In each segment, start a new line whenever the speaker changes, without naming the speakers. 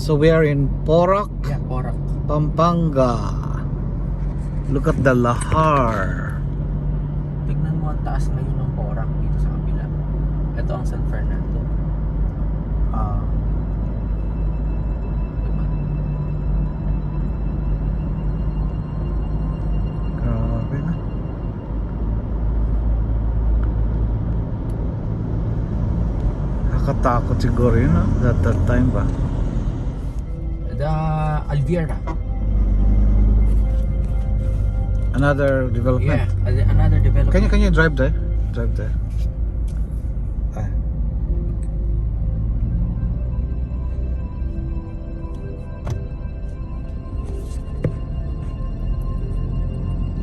So we are in Porac,
Yeah, Porac.
Pampanga. Look at the lahar.
Tignan mo ang taas ngayon ng Porac dito sa kabila. Ito ang San Fernando. Diba?
Grabe na. Nakatakot siguro yun, ha? That time ba?
The Alviera.
Another development.
Yeah, another development.
Can you drive there? Drive there. Ah.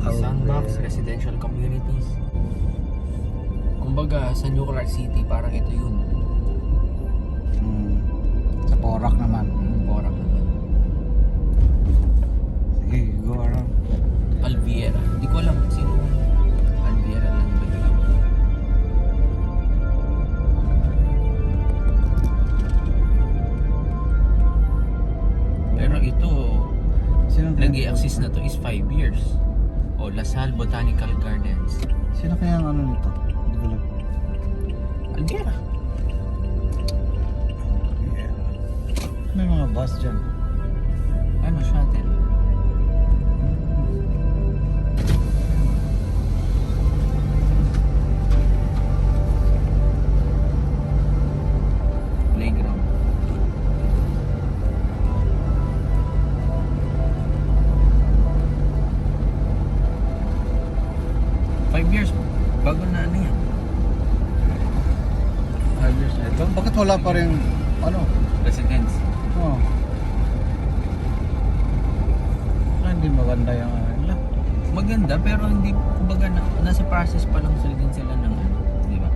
Sandbox, residential communities. Kumbaga, sa New Clark City, parang ito yun.
Sa Porac naman.
Porac naman.
Sige, go around.
Alviera. Hindi ko alam sino Alviera lang ba yun. Pero ito, nag-i-access na to is 5 years. O Lasal Botanical Gardens.
Sino kaya ang ano nito? Developer.
Alviera.
Yeah. May mga bus dyan.
Ano, shuttle. Playground. Five years bago na ano yan.
5 years na ito. Bakit wala pa rin ano?
Residence.
Oh. Hindi maganda yung ano nila.
Maganda pero hindi, kumbaga nasa process pa lang sila din sila ng ano, di ba?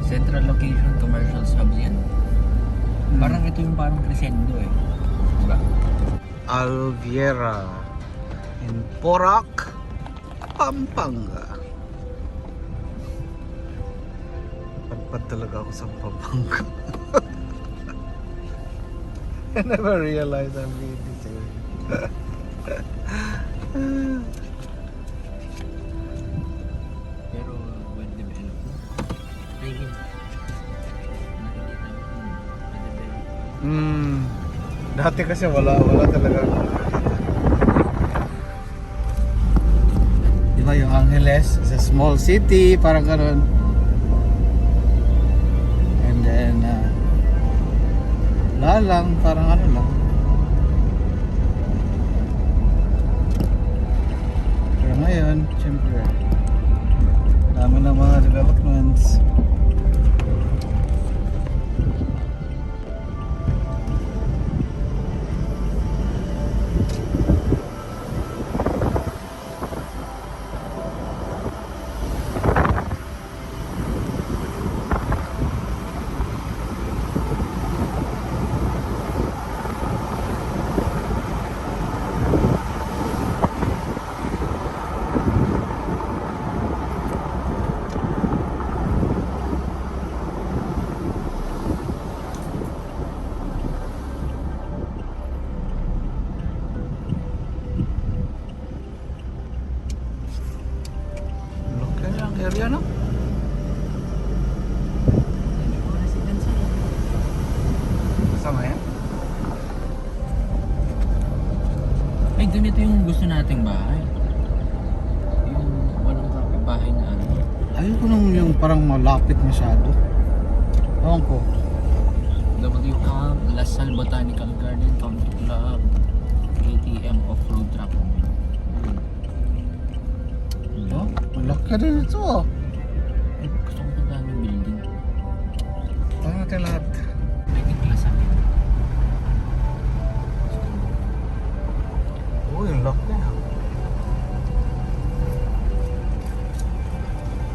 Central location commercial hubs yan. Parang ito yung parang crescendo eh. Di ba?
Alviera in Porac, Pampanga. Padpad talaga ako sa Pampanga. I never realized I'm being this area.
Pero well developed. I mean, nakikita mo,
Dati kasi wala talaga. Diba yung Angeles, it's a small city, parang gano'n. And then, wala lang, parang ano lang. Pero ngayon, syempre, dami ng mga developments. Area, no? Kasama yan?
ay, ganito yung gusto nating bahay. Yung walang kapitbahay na ano.
Ayoko nung yung parang malapit masyado. Ewan ko.
W Camp, Lasal Botanical Garden, Country Club, ATM Off-Road Track.
Oh, malaki din ito, ah.
Ay, gusto ko pa daming building.
Ito natin lahat.
Naging class akin.
Oh, yung lock na.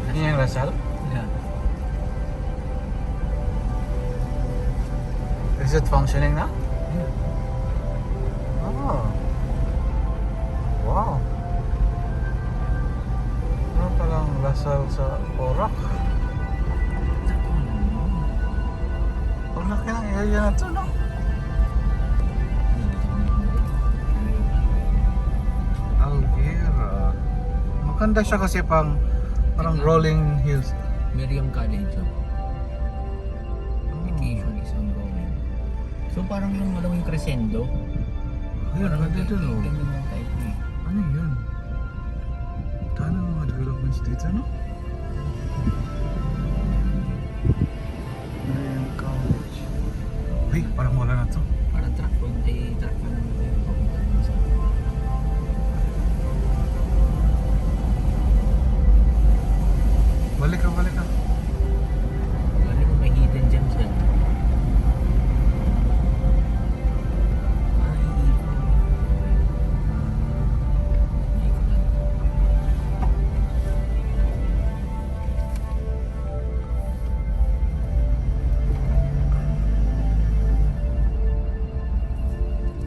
Ano yung Lasal?
Yeah.
Is it functioning na?
Yeah.
Ah. Oh. Wow. Ano palang Lasal sa Porac? Ang laki ng area na to, no? Alviera. Maganda siya kasi parang rolling hills.
Miriam College. Vacation is ongoing. So parang yung alam mo yung crescendo.
Ayun, ganda dun, oh.
Ganyan yung type niya eh.
Ano yun? Dami mga developments dito, no? Miriam College. Uy, parang wala na to.
Parang truck road ay truck na naman tayo papunta dun sa...
Balik ka, balik ka.
Lalo kung may hidden gems dyan. Ay, ikot. Ikot lang.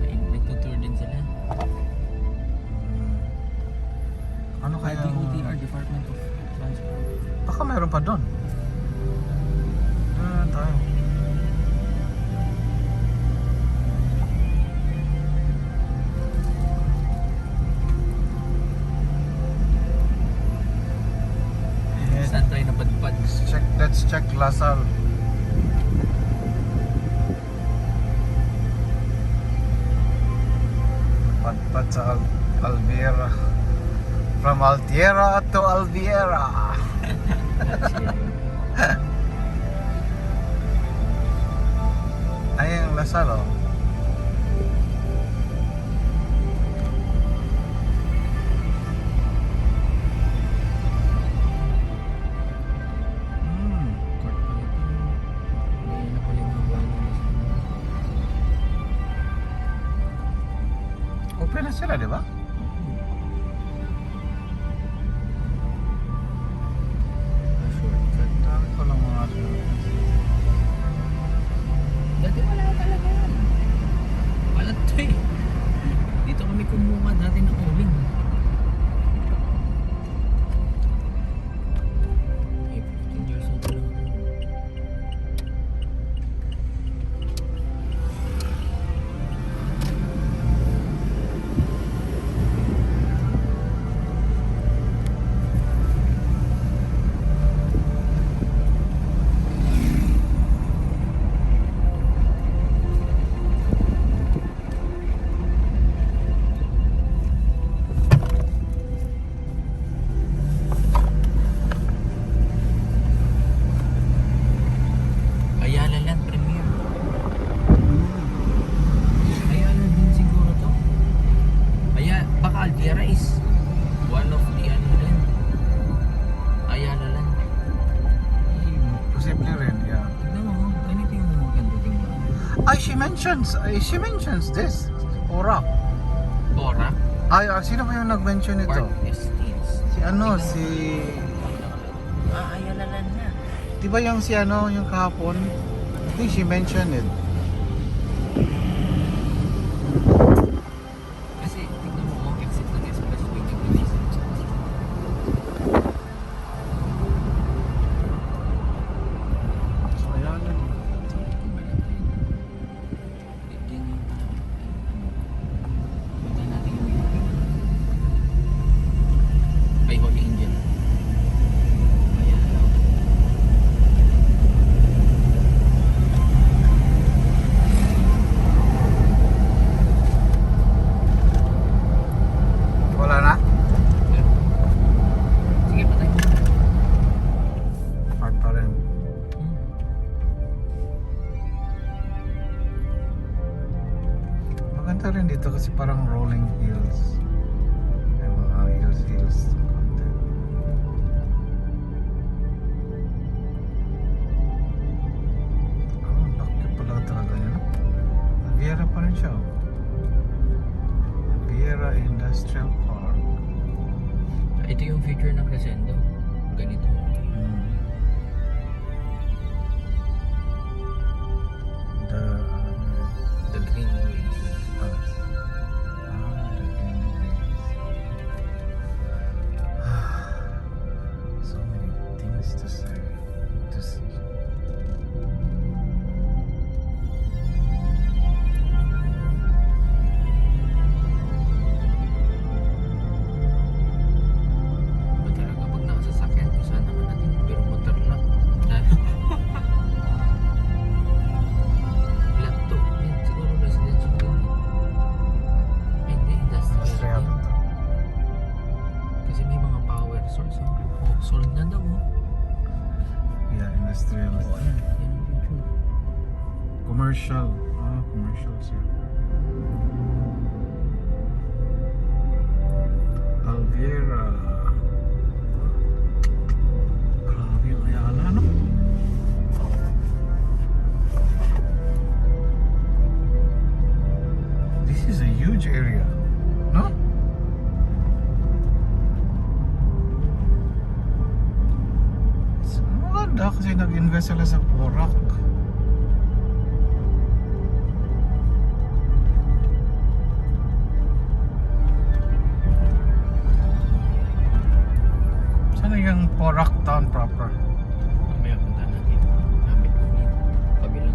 Ay, nagtutour din sila.
Ano kaya?
DOTR, Department of Transport.
Baka mayroon pa doon. Doon tayo.
Saan tayo napadpad?
Let's check Lasal. Padpad sa Alviera. From Altiera to Alviera. Ay, ang Lasal, oh.
Court pala ito. Ngayon na pala yung mga bago na
Open na sila, di ba?
shortcut.
Dami ko lang mga
Dati wala talaga yan. Walat to eh. Dito kami kumuha dati ng uling. Eh, 15 years old lang ako. Ayala Land Premier. Ayala din siguro to. Baka Alviera is one of the ano din. Ayala Land.
Posible rin, yeah.
Tignan mo, ganito yung maganda tingnan.
Ay, she mentions this. Porac.
Bora,
Ay, sino ba yung nag-mention ito?
Park Estates.
Si ano,
Tingnan mo.
si...
Ayala Land na.
Di ba yung si ano, yung kahapon? I think she mentioned it.
Kasi tignan mo, exit ng expressway yung bilis.
So, ayan.
Ay, Holy Angel. Ayan.
Wala na?
Sige, patay mo.
Part pa rin. Maganda rin dito kasi parang rolling hills. May mga hills konti. Laki pala talaga niya, no? Alviera pa rin siya, oh. Alviera Industrial Park.
Ito yung future ng Crescendo. Ganito.
The
The Greenways.
commercial. Ah, commercial siya. Alviera. Grabe yung Ayala, no? This is a huge area, no? Maganda kasi nag-invest sila sa Porac. Saan yung Porac town proper?
Mamaya punta natin. Gamit dito. Kabilang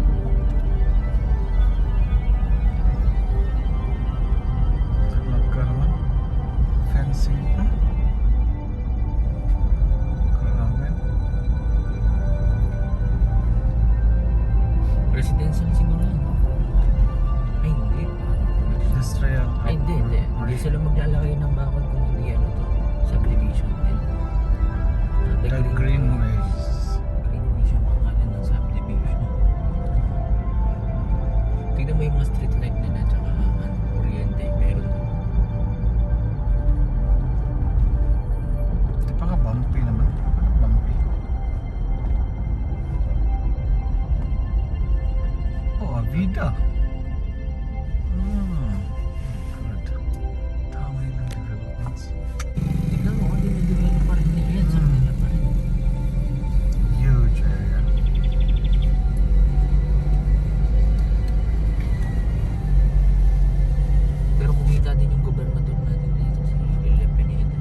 Talaga naman. Fencing pa. Grabe.
residential siguro yan. Ay, hindi.
Industrial.
Ay, hindi. Hindi sila maglalagay ng bakod kung hindi ano to. Subdivision din.
The Greenways.
Greenways yung pangalan ng subdivision. Tignan mo yung mga street light nila tsaka Oriente. Meron na.
Ito pa ka bumpy naman. Bumpy. Oh, Avida. Good. Tama lang developments.
Tignan mo, dinidevelop pa rin nila yan. Sa kanila pa rin.
Huge area.
Pero kumita din yung gobernador natin dito, si Lilia Pineda.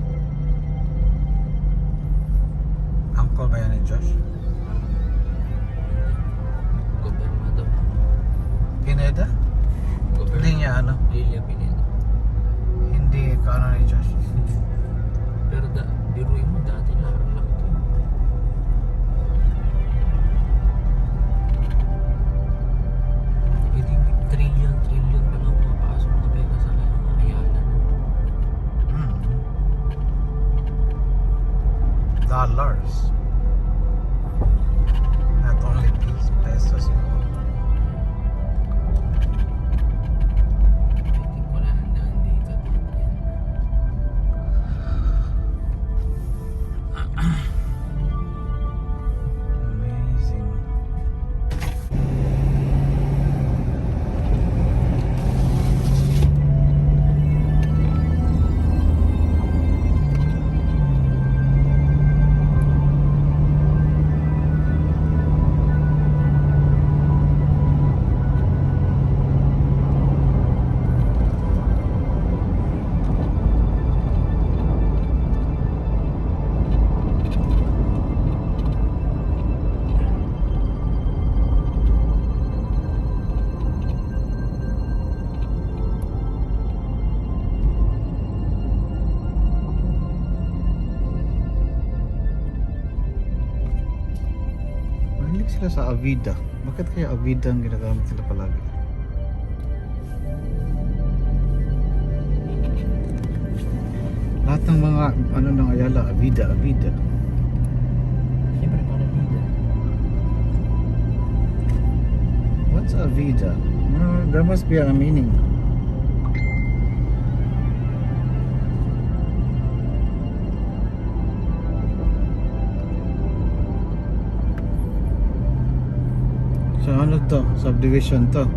Uncle ba yan ni Josh?
Gobernador.
Pineda? Hindi niya ano?
Lilia Pineda.
Hindi ka ano ni Josh?
Pero biruin mo dati lang to. Hindi trillion pa lang pumapasok na pera sa Ayala.
Dollars. Not only pesos.
I think wala nang daan dito.
Amazing. Mahilig sila sa Avida. Bakit kaya Avida ang ginagamit nila palagi? Lahat ng mga ano ng Ayala, Avida.
Siyempre para dito.
What's Avida? There must be a meaning. So ano to? Subdivision to?